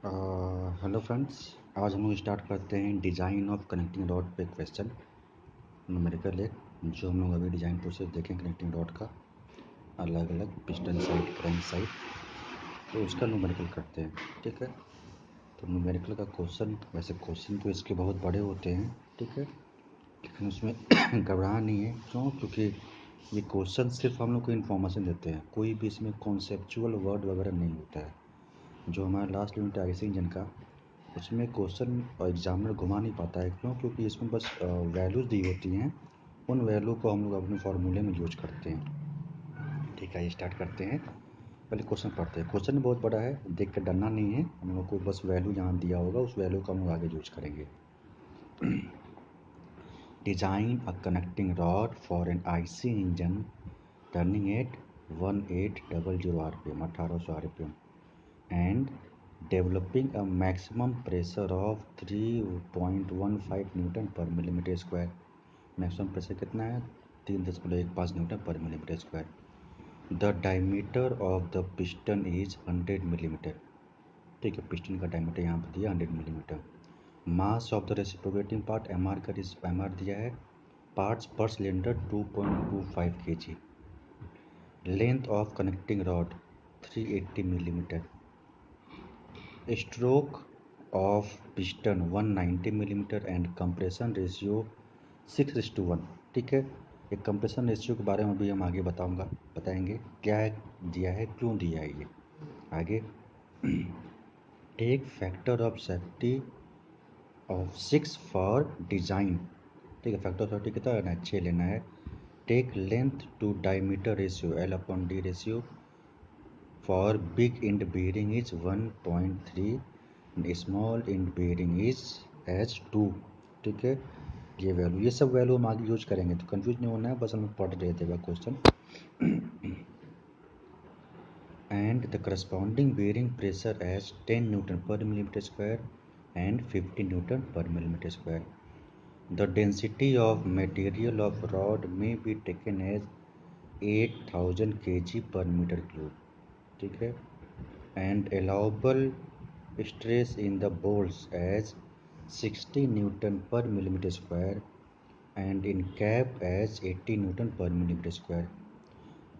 Hello friends. आज हम लोग स्टार्ट करते हैं डिज़ाइन ऑफ कनेक्टिंग रॉड पे क्वेश्चन न्यूमेरिकल एक जो हम लोग अभी डिज़ाइन प्रोसेस देखें कनेक्टिंग रॉड का अलग अलग पिस्टन साइड क्रैंक साइड, तो उसका न्यूमेरिकल करते हैं। ठीक है, तो न्यूमेरिकल का क्वेश्चन, वैसे क्वेश्चन तो इसके बहुत बड़े होते हैं, ठीक है, लेकिन उसमें घबराना नहीं है। क्यों? क्योंकि ये क्वेश्चन सिर्फ हम लोग को इन्फॉर्मेशन देते हैं, कोई भी इसमें कॉन्सेप्चुअल वर्ड वगैरह नहीं होता है। जो हमारा लास्ट यूनिट है इंजन का, उसमें क्वेश्चन एग्जामिनर घुमा नहीं पाता है। क्यों? क्योंकि इसमें बस वैल्यूज़ दी होती हैं, उन वैल्यू को हम लोग अपने फार्मूले में यूज करते हैं। ठीक है, स्टार्ट करते हैं। पहले क्वेश्चन पढ़ते हैं। क्वेश्चन बहुत बड़ा है, देख कर डरना नहीं है। हम लोग को बस वैल्यू जहाँ दिया होगा उस वैल्यू को हम लोग आगे यूज करेंगे। Design a connecting rod for an IC engine turning at 1800 RPM 1800 RPM and developing a maximum pressure of 3.15 newton per millimetre square. Maximum pressure कितना है? 3.15 newton per millimetre square. The diameter of the piston is 100 millimetre. ठीक है, piston का diameter यहाँ पर दिया 100 millimetre. Mass of the reciprocating part M R दिया है। Parts per cylinder 2.25 kg। Length of connecting rod 380 millimetre. Stroke of piston 190 millimetre and compression ratio 6:1। ठीक है, एक कंप्रेशन रेशियो के बारे में भी हम आगे बताएंगे क्या दिया है, क्यों दिया है ये आगे। Take factor of safety of 6 for design. ठीक है, फैक्टर ऑफ सेफ्टी कितना लेना है? 6 लेना है। Take length to diameter ratio L/D ratio for big end bearing is 1.3, small end bearing is H 2। ठीक है, ये वैल्यू, ये सब वैल्यू हम आगे यूज करेंगे, तो कंफ्यूज नहीं होना है, बस हम पढ़ रहे थे question. And the corresponding bearing pressure as 10 newton per millimetre square and 50 newton per millimetre square. The density of material of rod may be taken as 8000 kg per metre cube. ठीक है, and allowable stress in the bolts as 60 Newton per millimeter square and in cap as 80 Newton per millimeter square.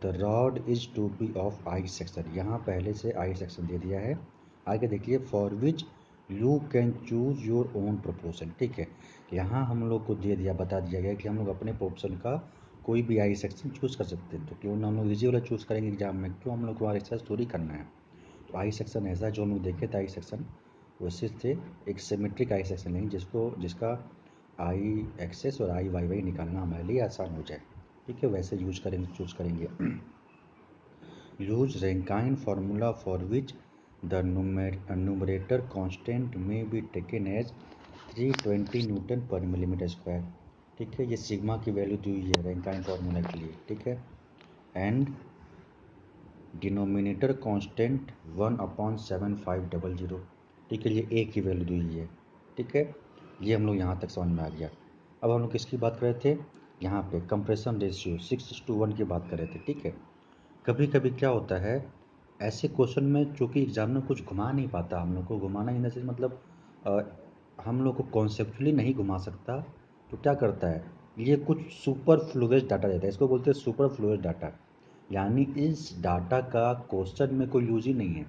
The rod is to be of I section। यहाँ पहले से I section दे दिया है। आगे देखिए, for which you can choose your own proportion। ठीक है, यहाँ हम लोग को दे दिया, बता दिया गया कि हम लोग अपने प्रोपोर्शन का कोई भी आई सेक्शन चूज़ कर सकते हैं। तो क्यों ना हम लोग इजी वाला चूज़ करेंगे एग्जाम में? क्यों हम लोग को एक्सरसाइज थोड़ी करना है। तो आई सेक्शन ऐसा जो हम लोग देखे थे, आई सेक्शन वैसे थे एक सिमेट्रिक आई सेक्शन लेंगे जिसका आई एक्सेस और आई वाई वाई निकालना हमारे लिए आसान हो जाए। ठीक है, वैसे चूज करेंगे। Use Rankine formula for which the numerator constant में be taken as 320 Newton per millimetre square. ठीक है, ये सिग्मा की वैल्यू दी हुई है रैंकाइन फार्मूला के लिए। ठीक है, एंड डिनोमिनेटर कांस्टेंट 1/7500। ठीक है, ये ए की वैल्यू दी हुई है। ठीक है, ये हम लोग यहाँ तक समझ में आ गया। अब हम लोग किसकी बात कर रहे थे? यहाँ पे कंप्रेशन रेशियो 6:1 की बात कर रहे थे। ठीक है, कभी कभी क्या होता है ऐसे क्वेश्चन में, चूँकि एग्जामिनर कुछ घुमा नहीं पाता, हम लोग को घुमाना इन द सेंस मतलब अ, हम लोग को कॉन्सेप्चुअली नहीं घुमा सकता, तो क्या करता है, ये कुछ सुपर फ्लूइड डाटा देता है। इसको बोलते हैं सुपर फ्लूइड डाटा, यानी इस डाटा का क्वेश्चन में कोई यूज ही नहीं है।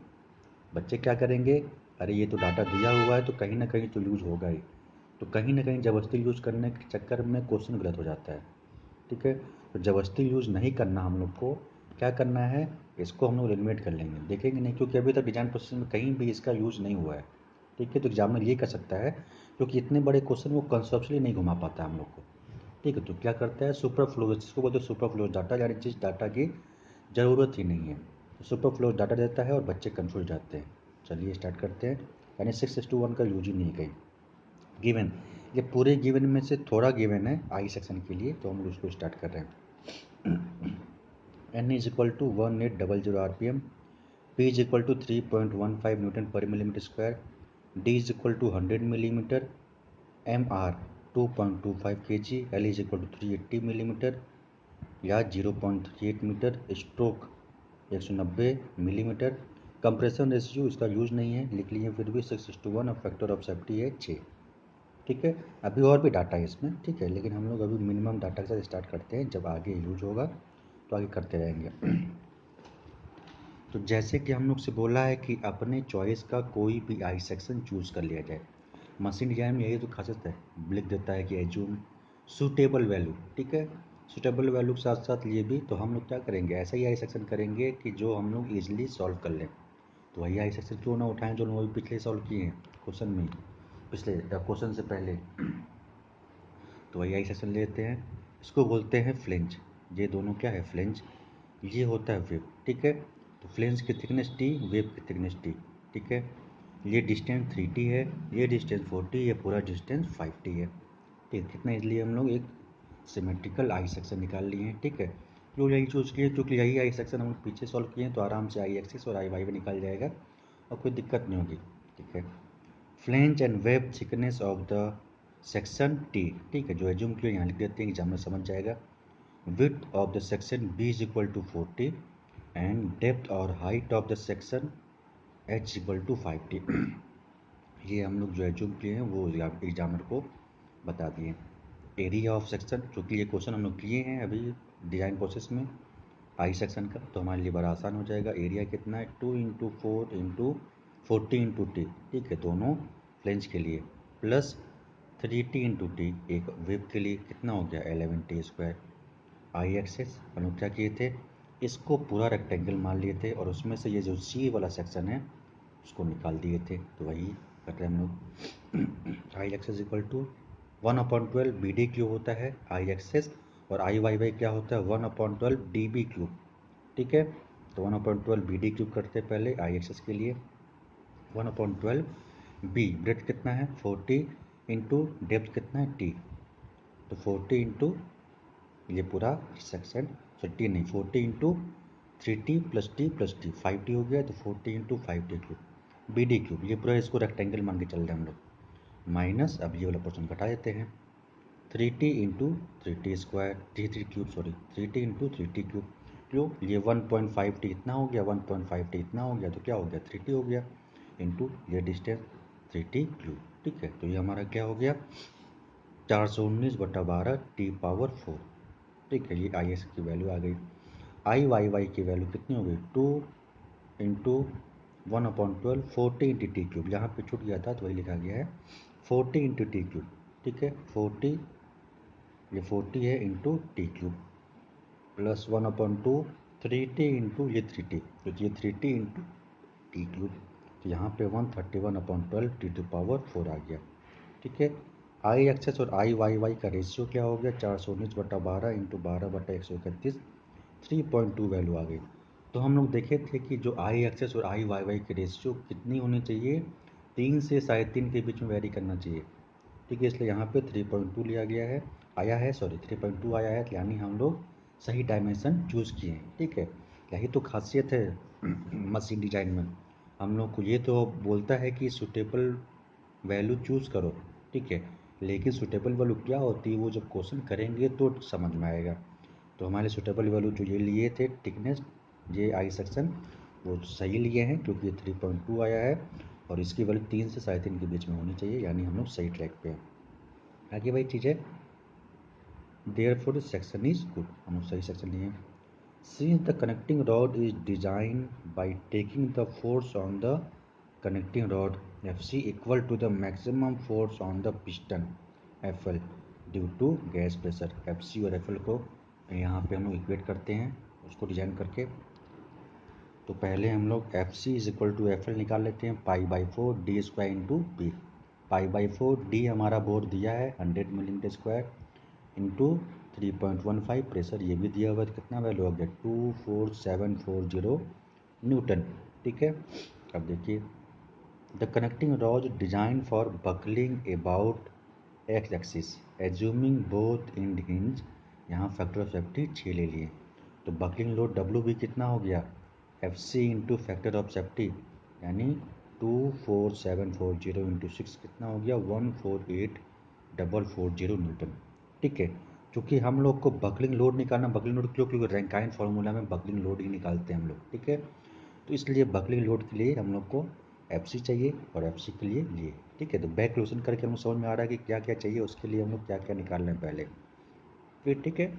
बच्चे क्या करेंगे, अरे ये तो डाटा दिया हुआ है तो कहीं ना कहीं तो यूज होगा ही, तो कहीं ना कहीं ज़बरदस्ती यूज करने के चक्कर में क्वेश्चन गलत हो जाता है। ठीक है, तो ज़बरदस्ती यूज नहीं करना, हम लोग को क्या करना है, इसको हम लोग एलिमिनेट कर लेंगे, देखेंगे नहीं, क्योंकि अभी तक डिजाइन प्रोसेस में कहीं भी इसका यूज नहीं हुआ है। ठीक है, तो एग्जामिनर ये कर सकता है, क्योंकि इतने बड़े क्वेश्चन वो कंसेप्चुअली नहीं घुमा पाता है हम लोग को। ठीक है, तो क्या करता है, सुपर फ्लूइड, जिसको बोलते हैं सुपर फ्लूइड डाटा, यानी जिस डाटा की ज़रूरत ही नहीं है, तो सुपर फ्लूइड डाटा देता है और बच्चे कन्फ्यूज जाते हैं। चलिए स्टार्ट करते हैं। यानी 6:1 का यूज ही नहीं है कहीं। गिवन, ये पूरे गिवन में से थोड़ा गिवन है आई सेक्शन के लिए, तो हम लोग उसको स्टार्ट कर रहे हैं। n is equal to 1800 RPM, p is equal to 3.15 newton per millimetre square, d is equal to 100 millimetre, M R 2.25 kg, L is equal to 380 millimetre या 0.38 metre, stroke 190 millimetre, compression ratio इसका use नहीं है, लिख लिए फिर भी 6:1 और factor of safety है 6। ठीक है, अभी और भी डाटा है इसमें, ठीक है, लेकिन हम लोग अभी मिनिमम डाटा के साथ स्टार्ट करते हैं, जब आगे यूज होगा तो आगे करते रहेंगे। तो जैसे कि हम लोग से बोला है कि अपने चॉइस का कोई भी आई सेक्शन चूज़ कर लिया जाए। मशीन डिजाइन में यही तो खासियत है, लिख देता है कि एज्यूम सूटेबल वैल्यू। ठीक है, सूटेबल वैल्यू के साथ साथ ये भी, तो हम लोग क्या करेंगे, ऐसा ही आई सेक्शन करेंगे कि जो हम लोग ईजिली सॉल्व कर लें। तो वही आई सेक्शन क्यों ना उठाएं जो हम पिछले सॉल्व किए हैं क्वेश्चन में, पिछले क्वेश्चन से पहले। तो वही आई सेक्शन लेते हैं, इसको बोलते हैं फ्लेंज। ये दोनों क्या है, फ्लेंज। ये होता है वेब। ठीक है, तो फ्लेंज की थिकनेस टी, वेब की थिकनेस टी। ठीक है, ये डिस्टेंस 3t है, ये डिस्टेंस 4t, ये पूरा डिस्टेंस 5t है। ठीक है, कितना इजली हम लोग एक सिमेट्रिकल आई सेक्शन निकाल लिए हैं। ठीक है, जो यही चूज़ किए, क्योंकि यही आई सेक्शन हम पीछे सॉल्व किए हैं, तो आराम से आई एक्सिस और आई वाई भी निकाल जाएगा और कोई दिक्कत नहीं होगी। ठीक है, flange and web thickness of the section T. ठीक है, जो एज्यूम किया यहाँ लिख देते हैं, एग्जाम में समझ जाएगा। Width of the section B is equal to 40 and depth और height of the section h equal to 5t। ये हम लोग जो एज्यूम किए हैं वो एग्जामिनर को बता दिए। एरिया ऑफ सेक्शन, चूँकि ये क्वेश्चन हम लोग किए हैं अभी डिज़ाइन प्रोसेस में आई सेक्शन का, तो हमारे लिए बड़ा आसान हो जाएगा। एरिया कितना है, 2 × 4 × 40 × t। ठीक है, दोनों फ्लेंज के लिए, प्लस 3t × t एक वेब के लिए, कितना हो गया 11t²। आई एक्सेस हम लोग क्या किए थे, इसको पूरा रेक्टेंगल मान लिए थे और उसमें से ये जो सी वाला सेक्शन है उसको निकाल दिए थे, तो वही कर रहे हैं हम लोग। I axis equal to 1/12 B D cube होता है आई एक्सेस, और आई वाई वाई क्या होता है 1/12 डी बी क्यूब। ठीक है, तो 1/12 बी डी क्यूब करते हैं पहले आई एक्सेस के लिए। 1/12 बी, ब्रेथ कितना है 40 इंटू डेप्थ कितना है टी, तो 40 इंटू ये पूरा सेक्शन, टी नहीं 40 into 3t plus T plus T 5t हो गया, तो 40 into 5t cube B D cube. ये पूरा इसको रेक्टेंगल मान के चल रहे हैं हम लोग, माइनस अब ये वाला पोर्शन घटा देते हैं 3t into 3t² 3 cube, sorry 3t into 3t cube. क्यों, ये 1.5t इतना हो गया, 1.5t इतना हो गया, तो क्या हो गया 3t हो गया, इंटू ये डिस्टेंस 3t क्यूब। ठीक है, तो ये हमारा क्या हो गया 419/12 t⁴। ठीक है, ये आई एस की वैल्यू आ गई। आई वाई वाई की वैल्यू कितनी हो गई 2 इंटू 1/12 40 इंटू टी क्यूब, यहाँ पे छूट गया था तो वही लिखा गया है 40 इंटू टी क्यूब। ठीक है, 40 ये 40 है into T cube, plus 1/2 3t into ये 3t, क्योंकि ये 3t इंटू टी क्यूब, तो यहाँ पे 131/12 t⁴ आ गया। ठीक है, आई एक्सेस और आई वाई वाई का रेशियो क्या हो गया 419/12 इंटू 12/131, 3.2 वैल्यू आ गई। तो हम लोग देखे थे कि जो आई एक्सेस और आई वाई वाई की रेशियो कितनी होनी चाहिए, 3 से 3.5 के बीच में वेरी करना चाहिए। ठीक है, इसलिए यहाँ पे 3.2 लिया गया है, आया है, सॉरी 3.2 आया है, यानी हम लोग सही डायमेंशन चूज़ किए हैं। ठीक है, यही तो खासियत है मशीन डिजाइन में, हम लोग को ये तो बोलता है कि सूटेबल वैल्यू चूज़ करो। ठीक है, लेकिन सूटेबल वैल्यू क्या होती है वो जब क्वेश्चन करेंगे तो समझ में आएगा। तो हमारे सूटेबल वैल्यू जो ये लिए थे थिकनेस, ये आई सेक्शन वो सही लिए हैं, क्योंकि ये 3.2 आया है और इसकी वैल्यू 3 से 3.5 के बीच में होनी चाहिए, यानी हम लोग सही ट्रैक पे हैं। आगे वही चीज़ है, देयरफॉर सेक्शन इज गुड, हम लोग सही सेक्शन लिए हैं। Since the connecting rod is designed by taking the force on the connecting rod Fc equal to the maximum force on the piston Fl due to gas pressure। Fc और Fl को यहाँ पे हम लोग equate करते हैं उसको design करके। तो पहले हम लोग Fc is equal to Fl निकाल लेते हैं, π/4 d² इंटू बी। π/4 डी हमारा बोर दिया है 100 mm² इंटू 3.15 प्रेशर ये भी दिया हुआ है, कितना वैल्यू हो गया 24740 न्यूटन। ठीक है, अब देखिए the connecting rod design for buckling about X axis assuming both end hinge, यहाँ फैक्टर ऑफ सेफ्टी 6 ले लिए। तो बकलिंग लोड डब्ल्यू भी कितना हो गया F C into factor of safety, यानी 24740 इंटू 6 कितना हो गया 148,440 न्यूटन। ठीक है, क्योंकि हम लोग को बकलिंग लोड निकालना, बकलिंग लोड क्यों, क्योंकि रैंकाइन फार्मूला में बकलिंग लोड ही निकालते हैं हम लोग। ठीक है, तो इसलिए बकलिंग लोड के लिए हम लोग को FC चाहिए और FC के लिए लिए, ठीक है। तो बैक क्वेश्चन करके हम लोग समझ में आ रहा है कि क्या क्या चाहिए, उसके लिए हम लोग क्या क्या निकाल रहे हैं पहले, फिर ठीक है।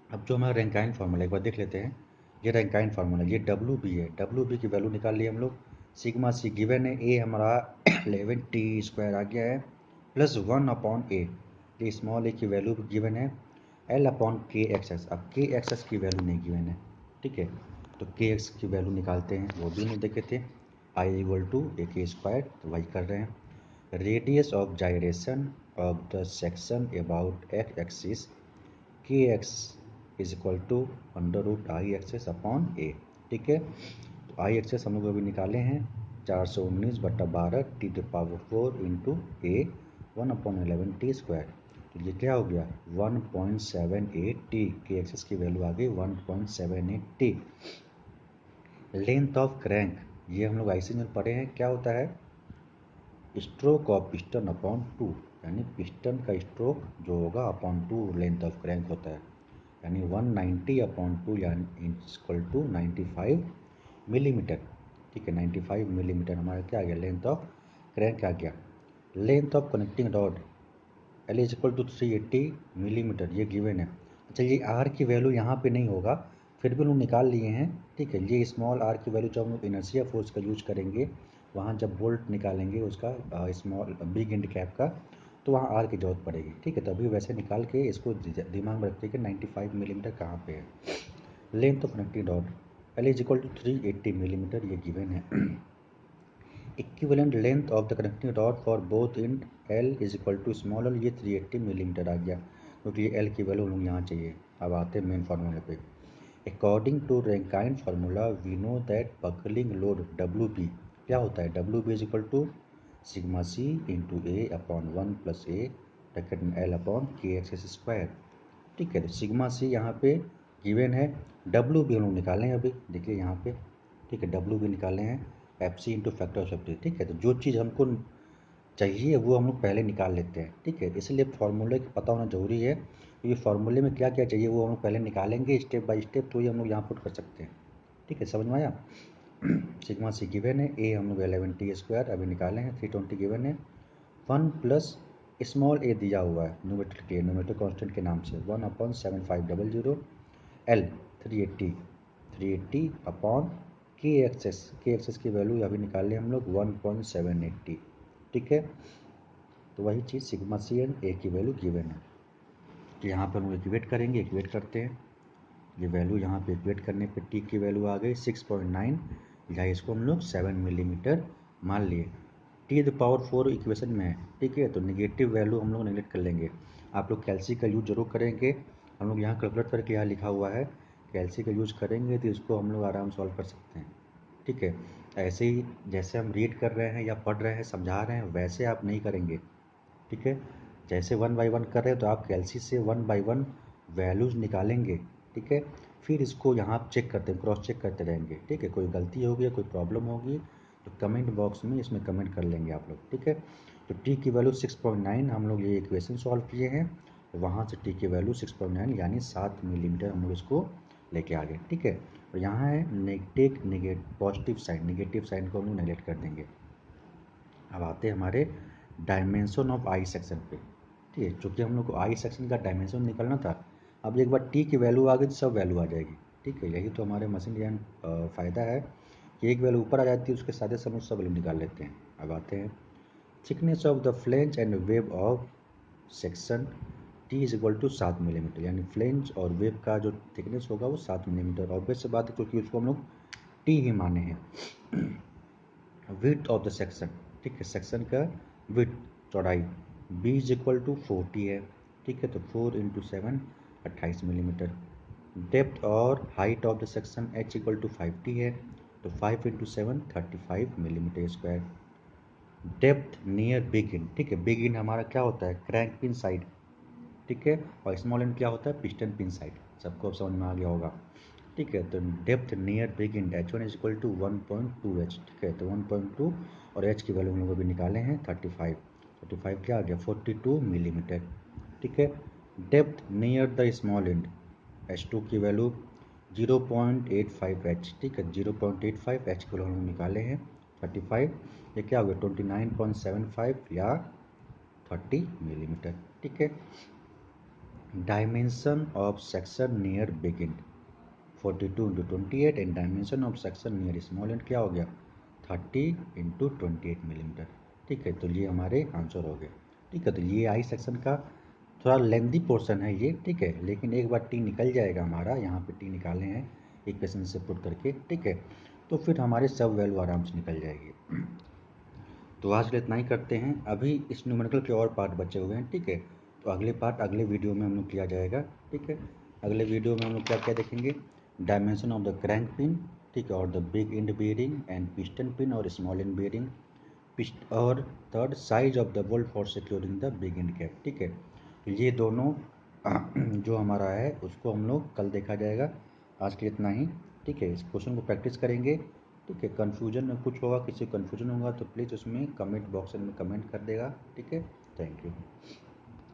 अब जो हमारा रैंकाइन फार्मूला एक बार देख लेते हैं। ये रैंकाइन फार्मूला, ये WB है, WB की वैल्यू निकाल लिए हम लोग। सिग्मा C गिवन है, A हमारा 11T² आ गया है प्लस 1/A, ये स्मॉल a की वैल्यू गिवन है, L/KXS। अब KXS की वैल्यू नहीं गिवन है, ठीक है। तो KX की वैल्यू निकालते हैं, वो भी नहीं देखे थे। I = AK², तो वही कर रहे हैं। Radius of gyration of the section about x axis KX = IXS/A, ठीक है। तो IXS हम लोग अभी निकाले हैं 419/12 T⁴ इंटू A 1/11T²। तो ये क्या हो गया 1.78T, KXS की वैल्यू आ गई 1.78T। लेंथ ऑफ क्रैंक, ये हम लोग IC में पढ़े हैं, क्या होता है स्ट्रोक ऑफ पिस्टन अपॉन 2, यानी पिस्टन का स्ट्रोक जो होगा अपॉन 2 लेंथ ऑफ क्रैंक होता है, यानी 190/2 यानी = 95 मिलीमीटर, ठीक है। 95 मिलीमीटर हमारा क्या आ गया लेंथ ऑफ क्रैंक आ गया। Length of connecting rod L = 380 millimetre, ये गिवन है। अच्छा, ये R की वैल्यू यहाँ पे नहीं होगा, फिर भी लोग निकाल लिए हैं, ठीक है। ये स्मॉल r की वैल्यू जब हम लोग इनर्शिया फोर्स का यूज करेंगे, वहाँ जब बोल्ट निकालेंगे उसका स्मॉल बिग एंड कैप का, तो वहाँ R की जरूरत पड़ेगी, ठीक है। तो अभी वैसे निकाल के इसको दिमाग में रखते हैं कि 95 मिलीमीटर कहाँ पे है। Length of connecting rod L = 380 millimetre, ये गिवन है। Equivalent length of the connecting rod for both and L = small l, ये 380 मिलीमीटर आ गया, क्योंकि ये L की वैल्यू हम लोग यहाँ चाहिए। अब आते हैं मेन फार्मूले पे। According to Rankine formula we know that buckling load WB क्या होता है, WB = sigma C into A/1 + A bracket में L/KXS², ठीक है। तो सिग्मा C यहाँ पे गिवन है, WB हम लोग निकालें अभी, देखिए यहाँ पे, ठीक है। WB निकाले हैं FC into factor of safety, ठीक है। तो जो चीज़ हमको चाहिए वो हम लोग पहले निकाल लेते हैं, ठीक है। इसलिए फार्मूले की पता होना जरूरी है, ये फार्मूले में क्या क्या चाहिए वो हम लोग पहले निकालेंगे स्टेप बाय स्टेप, तो ये हम लोग यहाँ पुट कर सकते हैं, ठीक है। समझ में आया। सिग्मा C गिवन है, A हम लोग 11T² अभी निकाले हैं, 320 गिवन है, 1 प्लस स्मॉल a दिया हुआ है न्यूमेरिकल कांस्टेंट के नाम से 1/7500 L 380 अपॉन KXS की वैल्यू अभी निकाल लिया हम लोग 1.780, ठीक है। तो वही चीज़ सिग्मा C एंड A की वैल्यू गिवन है। तो यहाँ पर हम लोग इक्वेट करेंगे, इक्वेट करते हैं। ये वैल्यू यहाँ पे इक्वेट करने पे T की वैल्यू आ गई 6.9, या इसको हम लोग 7 मिलीमीटर मान लिए। T⁴ इक्वेशन में है, ठीक है। तो निगेटिव वैल्यू हम लोग नेगलेक्ट कर लेंगे। आप लोग कैल्सी का यूज जरूर करेंगे, हम लोग यहाँ कैलकुलेट करके यहाँ लिखा हुआ है, कैल्सी का यूज करेंगे तो इसको हम लोग आराम सॉल्व कर सकते हैं, ठीक है। ऐसे ही जैसे हम रीड कर रहे हैं या पढ़ रहे हैं समझा रहे हैं वैसे आप नहीं करेंगे, ठीक है। जैसे 1 बाई 1 कर रहे हैं तो आप कैल्सी से 1 बाई 1 वैल्यूज निकालेंगे, ठीक है। फिर इसको यहाँ आप चेक करते हैं, क्रॉस चेक करते रहेंगे, ठीक है। कोई गलती होगी, कोई प्रॉब्लम होगी तो कमेंट बॉक्स में इसमें कमेंट कर लेंगे आप लोग, ठीक है। तो T की वैल्यू 6.9 हम लोग ये इक्वेशन सॉल्व किए हैं, वहाँ से T की वैल्यू 6.9 यानी 7 मिलीमीटर हम लोग इसको लेके आ गए, ठीक है। और यहाँ है पॉजिटिव साइन, निगेटिव साइन को हम लोग नेगलेक्ट कर देंगे। अब आते हैं हमारे डायमेंशन ऑफ आई सेक्शन पे, ठीक है। चूँकि हम लोग को आई सेक्शन का डायमेंशन निकालना था, अब एक बार T की वैल्यू आ गई तो सब वैल्यू आ जाएगी, ठीक है। यही तो हमारे मशीन डिजाइन फ़ायदा है कि एक वैल्यू ऊपर आ जाती है, उसके साथ ही हम सब वैल्यू निकाल लेते हैं। अब आते हैं thickness of the flange and web of section T = 7 millimetre, यानी फ्लेंज और वेब का जो थिकनेस होगा वो 7 मिलीमीटर। ऑब्वियस से बात है क्योंकि उसको हम लोग T ही माने हैं। विड्थ ऑफ द सेक्शन, ठीक है, सेक्शन का विड्थ चौड़ाई B = 40 है, ठीक है। तो 4 × 7 28 मिलीमीटर। डेप्थ और height of the section H = 50 है, तो 5 × 7 35 millimetre square. Depth near big and, ठीक है। बिग एंड हमारा क्या होता है क्रैंक पिन साइड, ठीक है। और स्मॉल एंड क्या होता है पिस्टन पिन साइड, सबको अब समझ में आ गया होगा, ठीक है। तो depth near big and H1 = 1.2H, ठीक है। तो 1.2 और H की वैल्यू हम लोग अभी निकाले हैं 35 क्या आ गया 42 मिलीमीटर, ठीक है। Depth near the small and H2 की वैल्यू 0.85 H, ठीक है, 0.85 H को हम निकाले हैं 35, ये क्या हो गया 29.75 या 30 मिलीमीटर, ठीक है। Dimension of section near big and 42 × 28 and dimension of section near small and क्या हो गया 30 × 28 मिलीमीटर, ठीक है। तो ये हमारे आंसर हो गए, ठीक है। तो ये आई सेक्शन का थोड़ा लेंदी पोर्शन है ये, ठीक है, लेकिन एक बार टी निकल जाएगा हमारा, यहाँ पे टी निकाले हैं इक्वेशन से पुट करके, ठीक है, तो फिर हमारे सब वैल्यू आराम से निकल जाएगी। तो आज के लिए इतना ही करते हैं, अभी इस न्यूमेरिकल के और पार्ट बचे हुए हैं, ठीक है। तो अगले पार्ट अगले वीडियो में हम लोग किया जाएगा, ठीक है। अगले वीडियो में हम लोग क्या क्या देखेंगे, dimension of the crank pin, ठीक है, और the big and bearing and piston pin और स्मॉल एंड बेयरिंग, और third size of the bolt for securing the big and cap, ठीक है। ये दोनों जो हमारा है उसको हम लोग कल देखा जाएगा। आज के लिए इतना ही, ठीक है। इस क्वेश्चन को प्रैक्टिस करेंगे, ठीक है। कन्फ्यूजन में कुछ होगा, किसी कन्फ्यूजन होगा तो प्लीज़ उसमें कमेंट बॉक्स में कमेंट कर देगा, ठीक है। Thank you.